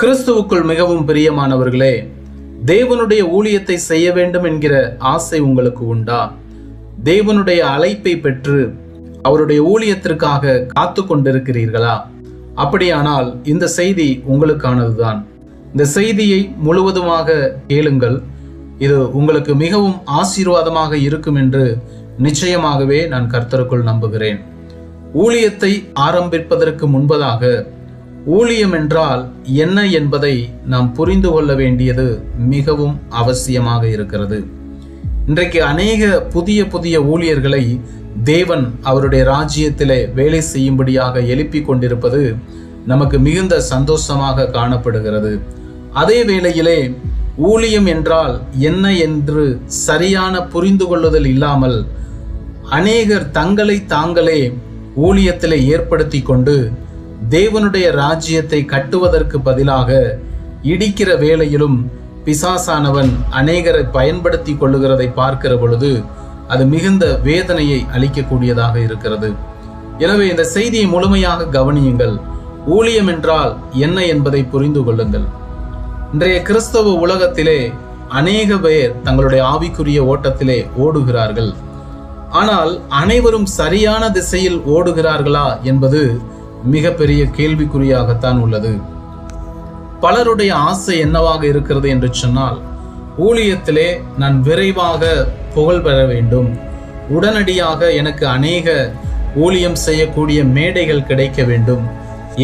கிறிஸ்துவுக்குள் மிகவும் பிரியமானவர்களே, தேவனுடைய ஊழியத்தை செய்ய வேண்டும் என்கிற ஆசை உங்களுக்கு உண்டா? தேவனுடைய அழைப்பை பெற்று அவருடைய ஊழியத்திற்காக காத்து கொண்டிருக்கிறீர்களா? அப்படியானால் இந்த செய்தி உங்களுக்கானதுதான். இந்த செய்தியை முழுவதுமாக கேளுங்கள். இது உங்களுக்கு மிகவும் ஆசீர்வாதமாக இருக்கும் என்று நிச்சயமாகவே நான் கர்த்தருக்குள் நம்புகிறேன். ஊழியத்தை ஆரம்பிப்பதற்கு முன்பதாக ஊழியம் என்றால் என்ன என்பதை நாம் புரிந்து கொள்ள வேண்டியது மிகவும் அவசியமாக இருக்கிறது. இன்றைக்கு அநேக புதிய ஊழியர்களை தேவன் அவருடைய ராஜ்யத்திலே வேலை செய்யும்படியாக எழுப்பி கொண்டிருப்பது நமக்கு மிகுந்த சந்தோஷமாக காணப்படுகிறது. அதே வேளையிலே ஊழியம் என்றால் என்ன என்று சரியான புரிந்து கொள்ளுதல் இல்லாமல் அநேகர் தங்களை தாங்களே ஊழியத்திலே ஏற்படுத்தி கொண்டு தேவனுடைய ராஜ்யத்தை கட்டுவதற்கு பதிலாக இடிக்கிற வேளையிலும் பிசாசானவன் அநேகரை பயன்படுத்தி கொள்ளுகிறதை பார்க்கிற பொழுது அது மிகுந்த வேதனையை அளிக்கக்கூடியதாக இருக்கிறது. எனவே இந்த செய்தியை முழுமையாக கவனியுங்கள். ஊழியம் என்றால் என்ன என்பதை புரிந்து கொள்ளுங்கள். இன்றைய கிறிஸ்தவ உலகத்திலே அநேக பேர் தங்களுடைய ஆவிக்குரிய ஓட்டத்திலே ஓடுகிறார்கள். ஆனால் அனைவரும் சரியான திசையில் ஓடுகிறார்களா என்பது மிகப்பெரிய கேள்விக்குறியாகத்தான் உள்ளது. பலருடைய ஆசை என்னவாக இருக்கிறது என்று சொன்னால், ஊழியத்திலே நான் விரைவாக புகழ் பெற வேண்டும், உடனடியாக எனக்கு அநேக ஊழியம் செய்யக்கூடிய மேடைகள் கிடைக்க வேண்டும்,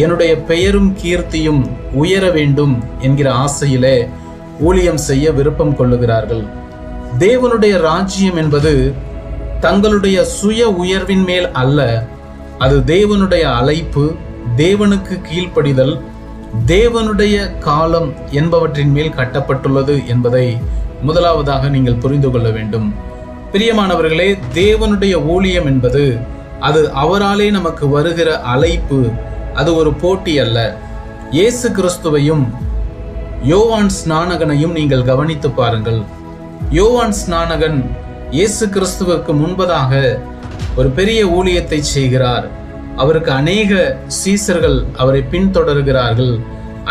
என்னுடைய பெயரும் கீர்த்தியும் உயர வேண்டும் என்கிற ஆசையிலே ஊழியம் செய்ய விருப்பம் கொள்ளுகிறார்கள். தேவனுடைய ராஜ்யம் என்பது தங்களுடைய சுய உயர்வின் மேல் அல்ல, அது தேவனுடைய அழைப்பு, தேவனுக்கு கீழ்ப்படிதல், தேவனுடைய காலம் என்பவற்றின் மேல் கட்டப்பட்டுள்ளது என்பதை முதலாவதாக நீங்கள் புரிந்து கொள்ள வேண்டும். பிரியமானவர்களே, தேவனுடைய ஊழியம் என்பது அது அவராலே நமக்கு வருகிற அழைப்பு, அது ஒரு போட்டி அல்ல. இயேசு கிறிஸ்துவையும் யோவான் ஸ்நானகனையும் நீங்கள் கவனித்து பாருங்கள். யோவான் ஸ்நானகன் இயேசு கிறிஸ்துவுக்கு முன்பதாக ஒரு பெரிய ஊழியத்தை செய்கிறார். அவருக்கு அநேக சீசர்கள் அவரை பின்தொடர்கிறார்கள்.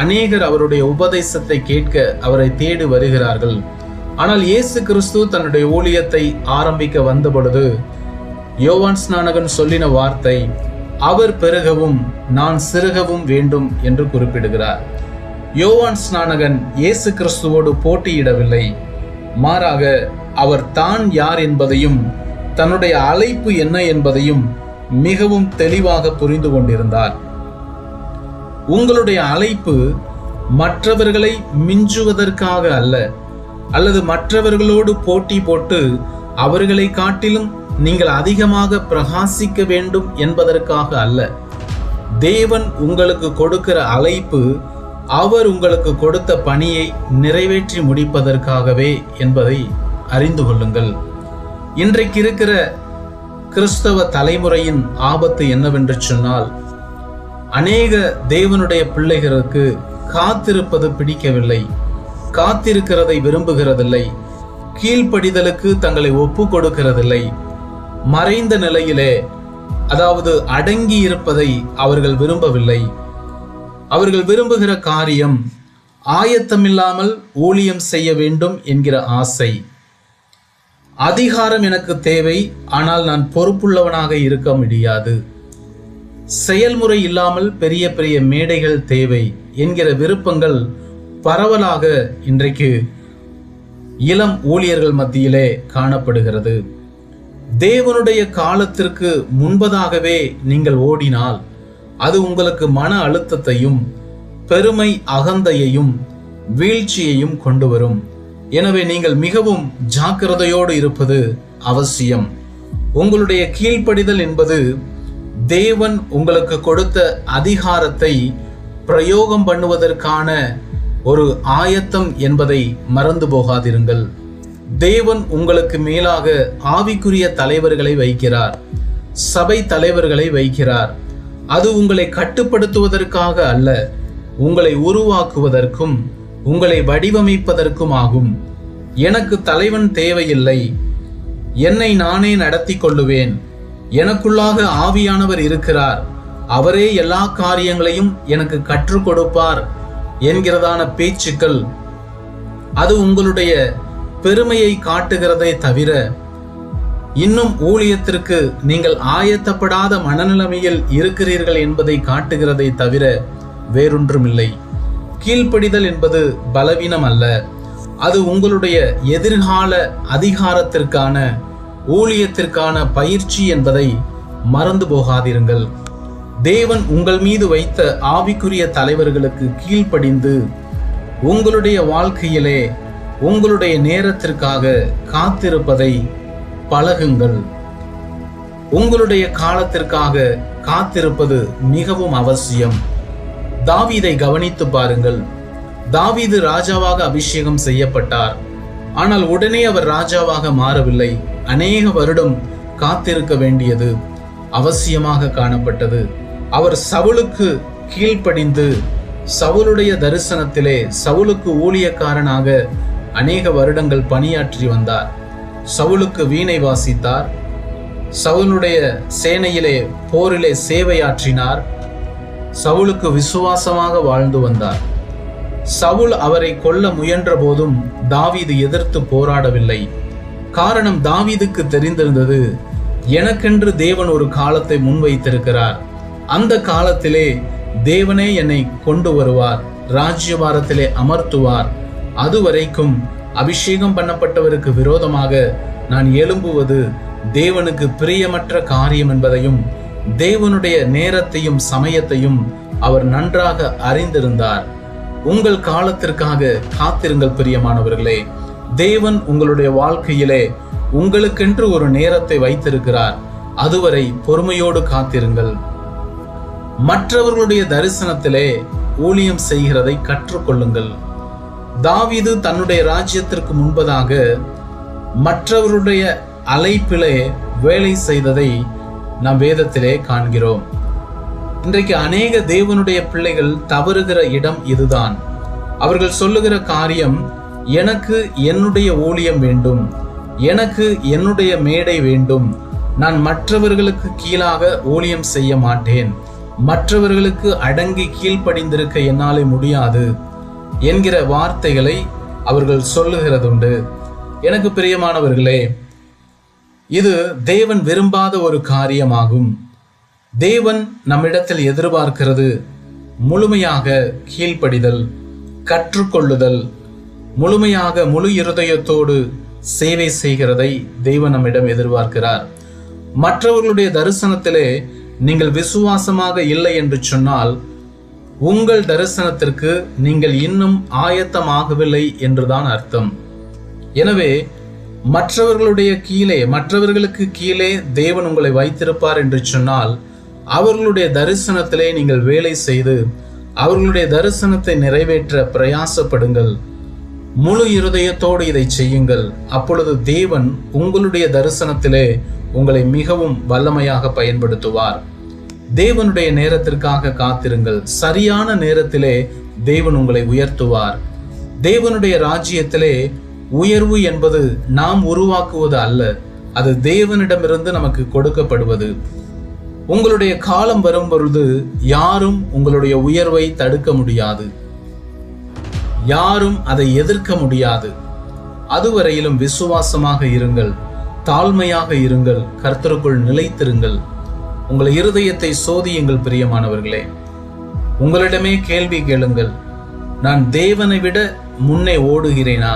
அநேகர் அவருடைய உபதேசத்தை கேட்க அவரை தேடி வருகிறார்கள். ஆனால் இயேசு கிறிஸ்து தன்னுடைய ஊழியத்தை ஆரம்பிக்க வந்த பொழுது யோவான் ஸ்நானகன் சொல்லின வார்த்தை, அவர் பெருகவும் நான் சிறுகவும் வேண்டும் என்று குறிப்பிடுகிறார். யோவான் ஸ்நானகன் இயேசு கிறிஸ்துவோடு போட்டியிடவில்லை. மாறாக அவர் தான் யார் என்பதையும் தன்னுடைய அழைப்பு என்ன என்பதையும் மிகவும் தெளிவாக புரிந்து கொண்டிருந்தார். உங்களுடைய அழைப்பு மற்றவர்களை மிஞ்சுவதற்காக அல்ல, அல்லது மற்றவர்களோடு போட்டி போட்டு அவர்களை காட்டிலும் நீங்கள் அதிகமாக பிரகாசிக்க வேண்டும் என்பதற்காக அல்ல. தேவன் உங்களுக்கு கொடுக்கிற அழைப்பு அவர் உங்களுக்கு கொடுத்த பணியை நிறைவேற்றி முடிப்பதற்காகவே என்பதை அறிந்து கொள்ளுங்கள். இன்றைக்கு இருக்கிற கிறிஸ்தவ தலைமுறையின் ஆபத்து என்னவென்று சொன்னால், அநேக தேவனுடைய பிள்ளைகளுக்கு காத்திருப்பது பிடிக்கவில்லை, காத்திருக்கிறதை விரும்புகிறதில்லை, கீழ்ப்படிதலுக்கு தங்களை ஒப்பு கொடுக்கிறதில்லை, மறைந்த நிலையிலே, அதாவது அடங்கி இருப்பதை அவர்கள் விரும்பவில்லை. அவர்கள் விரும்புகிற காரியம் ஆயத்தமில்லாமல் ஊழியம் செய்ய வேண்டும் என்கிற ஆசை. அதிகாரம் எனக்கு தேவை, ஆனால் நான் பொறுப்புள்ளவனாக இருக்க முடியாது. செயல்முறை இல்லாமல் பெரிய பெரிய மேடைகள் தேவை என்கிற விருப்பங்கள் பரவலாக இன்றைக்கு இளம் ஊழியர்கள் மத்தியிலே காணப்படுகிறது. தேவனுடைய காலத்திற்கு முன்பதாகவே நீங்கள் ஓடினால் அது உங்களுக்கு மன அழுத்தத்தையும் பெருமை அகந்தையையும் வீழ்ச்சியையும் கொண்டு வரும். எனவே நீங்கள் மிகவும் ஜாக்கிரதையோடு இருப்பது அவசியம். உங்களுடைய கீழ்ப்படிதல் என்பது தேவன் உங்களுக்கு கொடுத்த அதிகாரத்தை பிரயோகம் பண்ணுவதற்கான ஒரு ஆயத்தம் என்பதை மறந்து போகாதிருங்கள். தேவன் உங்களுக்கு மேலாக ஆவிக்குரிய தலைவர்களை வைக்கிறார், சபை தலைவர்களை வைக்கிறார். அது உங்களை கட்டுப்படுத்துவதற்காக அல்ல, உங்களை உருவாக்குவதற்கும் உங்களை வடிவமைப்பதற்கும் ஆகும். எனக்கு தலைவன் தேவையில்லை, என்னை நானே நடத்தி கொள்ளுவேன், எனக்குள்ளாக ஆவியானவர் இருக்கிறார், அவரே எல்லா காரியங்களையும் எனக்கு கற்றுக் கொடுப்பார் என்கிறதான பேச்சுக்கள் அது உங்களுடைய பெருமையை காட்டுகிறதை தவிர இன்னும் ஊழியத்திற்கு நீங்கள் ஆயத்தப்படாத மனநிலைமையில் இருக்கிறீர்கள் என்பதை காட்டுகிறதை தவிர வேறொன்றுமில்லை. கீழ்ப்படிதல் என்பது பலவீனம் அல்ல, அது உங்களுடைய எதிர்கால அதிகாரத்திற்கான ஊழியத்திற்கான பயிற்சி என்பதை மறந்து போகாதிருங்கள். தேவன் உங்கள் மீது வைத்த ஆவிக்குரிய தலைவர்களுக்கு கீழ்ப்படிந்து உங்களுடைய வாழ்க்கையிலே உங்களுடைய நேரத்திற்காக காத்திருப்பதை பழகுங்கள். உங்களுடைய காலத்திற்காக காத்திருப்பது மிகவும் அவசியம். தாவீதை கவனித்து பாருங்கள். தாவீது ராஜாவாக அபிஷேகம் செய்யப்பட்டார். ஆனால் உடனே அவர் ராஜாவாக மாறவில்லை. அநேக வருடம் காத்திருக்க வேண்டியது அவசியமாக காணப்பட்டது. அவர் சவுலுக்கு கீழ்ப்படிந்து சவுலுடைய தரிசனத்திலே சவுலுக்கு ஊழியக்காரனாக அநேக வருடங்கள் பணியாற்றி வந்தார். சவுலுக்கு வீணை வாசித்தார். சவுலுடைய சேனையிலே போரிலே சேவையாற்றினார். சவுலுக்கு விசுவாசமாக வாழ்ந்து வந்தார். சவுல் அவரை கொல்ல முயன்ற போதும் தாவீது எதிர்த்து போராடவில்லை. காரணம், தாவீதுக்கு தெரிந்திருந்தது, எனக்கென்று தேவன் ஒரு காலத்தை முன்வைத்திருக்கிறார். அந்த காலத்திலே தேவனே என்னை கொண்டு வருவார், ராஜ்யபாரத்திலே அமர்த்துவார். அதுவரைக்கும் அபிஷேகம் பண்ணப்பட்டவருக்கு விரோதமாக நான் எழும்புவது தேவனுக்கு பிரியமற்ற காரியம் என்பதையும் தேவனுடைய நேரத்தையும் சமயத்தையும் அவர் நன்றாக அறிந்திருந்தார். உங்கள் காலத்திற்காக காத்திருங்கள் பிரியமானவர்களே. தேவன் உங்களுடைய வாழ்க்கையிலே உங்களுக்கென்று ஒரு நேரத்தை வைத்திருக்கிறார். அதுவரை பொறுமையோடு காத்திருங்கள். மற்றவர்களுடைய தரிசனத்திலே ஊழியம் செய்கிறதை கற்றுக்கொள்ளுங்கள். தாவீது தன்னுடைய ராஜ்யத்திற்கு முன்பதாக மற்றவருடைய அழைப்பிலே வேலை செய்ததை நாம் வேதத்திலே காண்கிறோம். இன்றைக்கு அநேக தேவனுடைய பிள்ளைகள் தவறுகிற இடம் இதுதான். அவர்கள் சொல்லுகிற காரியம், எனக்கு என்னுடைய ஊழியம் வேண்டும், எனக்கு என்னுடைய மேடை வேண்டும், நான் மற்றவர்களுக்கு கீழாக ஊழியம் செய்ய மாட்டேன், மற்றவர்களுக்கு அடங்கி கீழ்ப்படிந்திருக்க என்னாலே முடியாது என்கிற வார்த்தைகளை அவர்கள் சொல்லுகிறதுண்டு. எனக்கு பிரியமானவர்களே, இது தேவன் விரும்பாத ஒரு காரியமாகும். தேவன் நம்மிடத்தில் எதிர்பார்க்கிறது முழுமையாக கீழ்ப்படிதல், கற்றுக்கொள்ளுதல், முழுமையாக முழு இருதயத்தோடு சேவை செய்கிறதை தேவன் நம்மிடம் எதிர்பார்க்கிறார். மற்றவர்களுடைய தரிசனத்திலே நீங்கள் விசுவாசமாக இல்லை என்று சொன்னால் உங்கள் தரிசனத்திற்கு நீங்கள் இன்னும் ஆயத்தமாகவில்லை என்றுதான் அர்த்தம். எனவே மற்றவர்களுடைய கீழே, மற்றவர்களுக்கு கீழே தேவன் உங்களை வைத்திருப்பார் என்று சொன்னால் அவர்களுடைய தரிசனத்திலே நீங்கள் வேலை செய்து அவர்களுடைய தரிசனத்தை நிறைவேற்ற பிரயாசப்படுங்கள். முழு இருதயத்தோடு இதை செய்யுங்கள். அப்பொழுது தேவன் உங்களுடைய தரிசனத்திலே உங்களை மிகவும் வல்லமையாக பயன்படுத்துவார். தேவனுடைய நேரத்திற்காக காத்திருங்கள். சரியான நேரத்திலே தேவன் உங்களை உயர்த்துவார். தேவனுடைய ராஜ்யத்திலே உயர்வு என்பது நாம் உருவாக்குவது அல்ல, அது தேவனிடமிருந்து நமக்கு கொடுக்கப்படுவது. உங்களுடைய காலம் வரும் பொழுது யாரும் உங்களுடைய உயர்வை தடுக்க முடியாது, யாரும் அதை எதிர்க்க முடியாது. அதுவரையிலும் விசுவாசமாக இருங்கள், தாழ்மையாக இருங்கள், கர்த்தருக்குள் நிலைத்திருங்கள். உங்கள் இருதயத்தை சோதியுங்கள் பிரியமானவர்களே. உங்களிடமே கேள்வி கேளுங்கள். நான் தேவனை விட முன்னே ஓடுகிறேனா?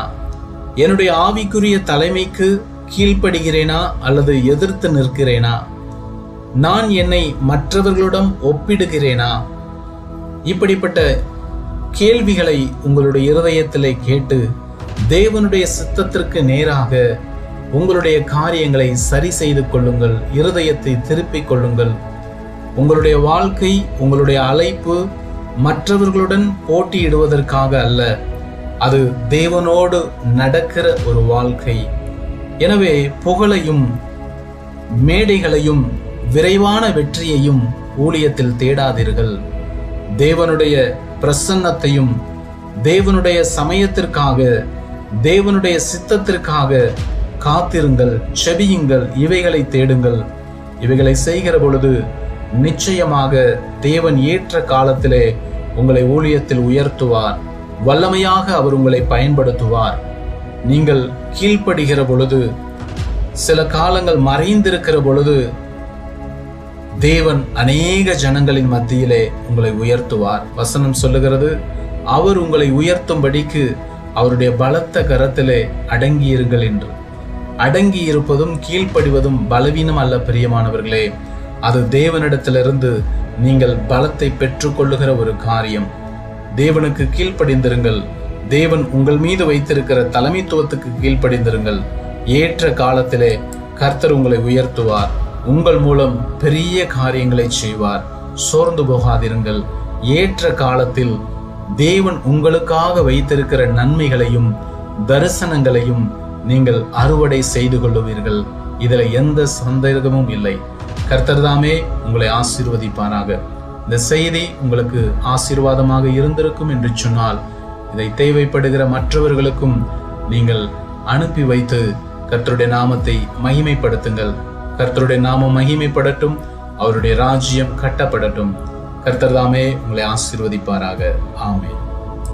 என்னுடைய ஆவிக்குரிய தலைமைக்கு கீழ்ப்படுகிறேனா அல்லது எதிர்த்து நிற்கிறேனா? நான் என்னை மற்றவர்களிடம் ஒப்பிடுகிறேனா? இப்படிப்பட்ட கேள்விகளை உங்களுடைய இருதயத்திலே கேட்டு தேவனுடைய சித்தத்திற்கு நேராக உங்களுடைய காரியங்களை சரி செய்து கொள்ளுங்கள். இருதயத்தை திருப்பிக் கொள்ளுங்கள். உங்களுடைய வாழ்க்கை, உங்களுடைய அழைப்பு மற்றவர்களுடன் போட்டியிடுவதற்காக அல்ல, அது தேவனோடு நடக்கிற ஒரு வாழ்க்கை. எனவே புகழையும் மேடைகளையும் விரைவான வெற்றியையும் ஊழியத்தில் தேடாதீர்கள். தேவனுடைய பிரசன்னத்தையும் தேவனுடைய சமயத்திற்காக, தேவனுடைய சித்தத்திற்காக காத்திருங்கள், செபியுங்கள், இவைகளை தேடுங்கள். இவைகளை செய்கிற பொழுது நிச்சயமாக தேவன் ஏற்ற காலத்திலே உங்களை ஊழியத்தில் உயர்த்துவார். வல்லமையாக அவர் உங்களை பயன்படுத்துவார். நீங்கள் கீழ்ப்படுகிற பொழுது, சில காலங்கள் மறைந்திருக்கிற பொழுது, தேவன் அநேக ஜனங்களின் மத்தியிலே உங்களை உயர்த்துவார். வசனம் சொல்லுகிறது, அவர் உங்களை உயர்த்தும்படிக்கு அவருடைய பலத்த கரத்திலே அடங்கியிருங்கள் என்று. அடங்கி இருப்பதும் கீழ்ப்படிவதும் பலவீனம் அல்ல பிரியமானவர்களே, அது தேவனிடத்திலிருந்து நீங்கள் பலத்தை பெற்றுக்கொள்ளுகிற ஒரு காரியம். தேவனுக்கு கீழ்ப்படிந்திருங்கள். தேவன் உங்கள் மீது வைத்திருக்கிற தலைமைத்துவத்துக்கு கீழ்ப்படிந்திருங்கள். ஏற்ற காலத்திலே கர்த்தர் உங்களை உயர்த்துவார். உங்கள் மூலம் பெரிய காரியங்களை செய்வார். சோர்ந்து போகாதிருங்கள். ஏற்ற காலத்தில் தேவன் உங்களுக்காக வைத்திருக்கிற நன்மைகளையும் தரிசனங்களையும் நீங்கள் அறுவடை செய்து கொள்ளுவீர்கள். இதுல எந்த சந்தேகமும் இல்லை. கர்த்தர் தாமே உங்களை ஆசீர்வதிப்பாராக. இந்த செய்தி உங்களுக்கு ஆசீர்வாதமாக இருந்திருக்கும் என்று சொன்னால், இதை தேவைப்படுகிற மற்றவர்களுக்கும் நீங்கள் அனுப்பி வைத்து கர்த்தருடைய நாமத்தை மகிமைப்படுத்துங்கள். கர்த்தருடைய நாமம் மகிமைப்படட்டும். அவருடைய ராஜ்யம் கட்டப்படட்டும். கர்த்தர் தாமே உங்களை ஆசீர்வதிப்பாராக. ஆமென்.